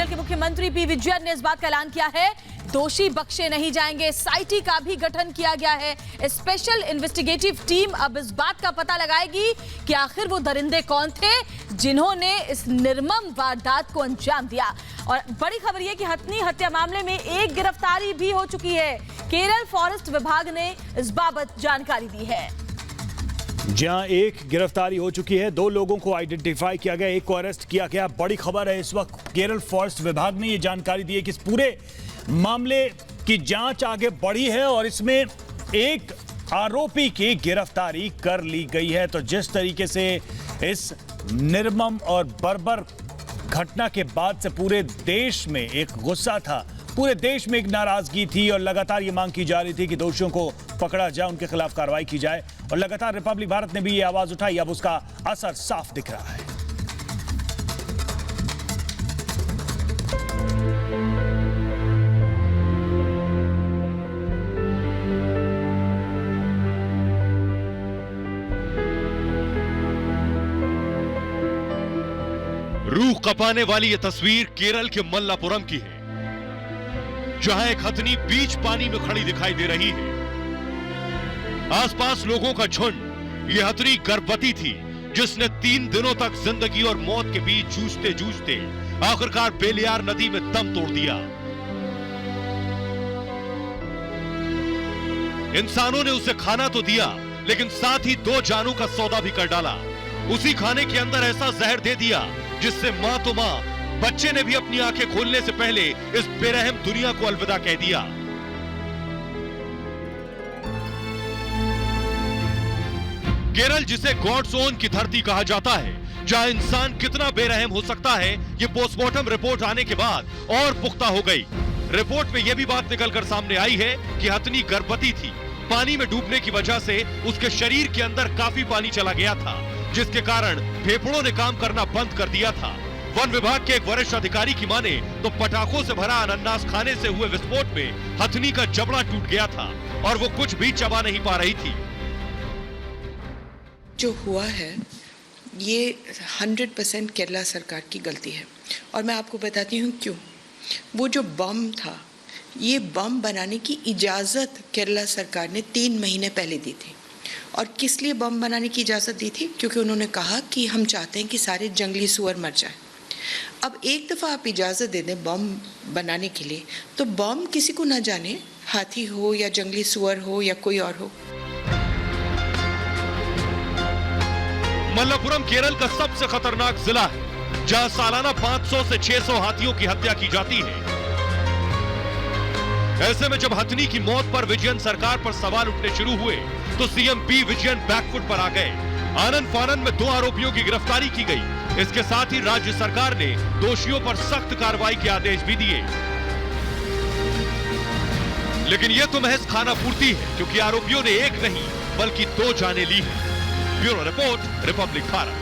के मुख्यमंत्री पी विजयन ने इस बात का ऐलान किया है, दोषी बख्शे नहीं जाएंगे। एसआईटी का भी गठन किया गया है। स्पेशल इन्वेस्टिगेटिव टीम अब इस बात का पता लगाएगी कि आखिर वो दरिंदे कौन थे जिन्होंने इस निर्मम वारदात को अंजाम दिया। और बड़ी खबर यह कि हथनी हत्या मामले में एक गिरफ्तारी भी हो चुकी है। केरल फॉरेस्ट विभाग ने इस बाबत जानकारी दी है। जहां एक गिरफ्तारी हो चुकी है, 2 लोगों को आइडेंटिफाई किया गया, एक को अरेस्ट किया गया। बड़ी खबर है, इस वक्त केरल फॉरेस्ट विभाग ने यह जानकारी दी है कि इस पूरे मामले की जांच आगे बढ़ी है और इसमें एक आरोपी की गिरफ्तारी कर ली गई है। तो जिस तरीके से इस निर्मम और बर्बर घटना के बाद से पूरे देश में एक गुस्सा था, पूरे देश में एक नाराजगी थी और लगातार ये मांग की जा रही थी कि दोषियों को पकड़ा जाए, उनके खिलाफ कार्रवाई की जाए। और लगातार रिपब्लिक भारत ने भी ये आवाज उठाई। अब उसका असर साफ दिख रहा है। रूह कपाने वाली यह तस्वीर केरल के मल्लापुरम की है, जहां एक हथनी बीच पानी में खड़ी दिखाई दे रही है। आसपास लोगों का झुंड। यह हथनी गर्भवती थी जिसने 3 दिनों तक जिंदगी और मौत के बीच जूझते जूझते आखिरकार बेलियार नदी में दम तोड़ दिया। इंसानों ने उसे खाना तो दिया, लेकिन साथ ही 2 जानों का सौदा भी कर डाला। उसी खाने के अंदर ऐसा जहर दे दिया जिससे मां तो मां, बच्चे ने भी अपनी आंखें खोलने से पहले इस बेरहम दुनिया को अलविदा कह दिया। केरल, जिसे गॉड्स ओन की धरती कहा जाता है, जहां इंसान कितना बेरहम हो सकता है, ये पोस्टमार्टम रिपोर्ट आने के बाद और पुख्ता हो गई। रिपोर्ट में यह भी बात निकलकर सामने आई है कि हथनी गर्भवती थी। पानी में डूबने की वजह से उसके शरीर के अंदर काफी पानी चला गया था, जिसके कारण फेफड़ों ने काम करना बंद कर दिया था। वन विभाग के एक वरिष्ठ अधिकारी की माने तो पटाखों से भरा अनानास खाने से हुए विस्फोट में हथनी का जबड़ा टूट गया था और वो कुछ भी चबा नहीं पा रही थी। जो हुआ है ये 100% केरला सरकार की गलती है और मैं आपको बताती हूँ क्यों। वो जो बम था, ये बम बनाने की इजाज़त केरला सरकार ने 3 महीने पहले दी थी। और किस लिए बम बनाने की इजाज़त दी थी? क्योंकि उन्होंने कहा कि हम चाहते हैं कि सारे जंगली सुअर मर जाएं। अब एक दफ़ा आप इजाज़त दे दें बम बनाने के लिए, तो बम किसी को ना जाने, हाथी हो या जंगली सुअर हो या कोई और हो। मल्लापुरम केरल का सबसे खतरनाक जिला है, जहां सालाना 500 से 600 हाथियों की हत्या की जाती है। ऐसे में जब हथनी की मौत पर विजयन सरकार पर सवाल उठने शुरू हुए तो सीएम पी विजयन बैकफुट पर आ गए। आनन फानन में 2 आरोपियों की गिरफ्तारी की गई। इसके साथ ही राज्य सरकार ने दोषियों पर सख्त कार्रवाई के आदेश भी दिए। लेकिन यह तो महज खाना पूर्ति है, क्योंकि आरोपियों ने एक नहीं बल्कि 2 जानें ली हैं। Bureau report, Republic Bharat.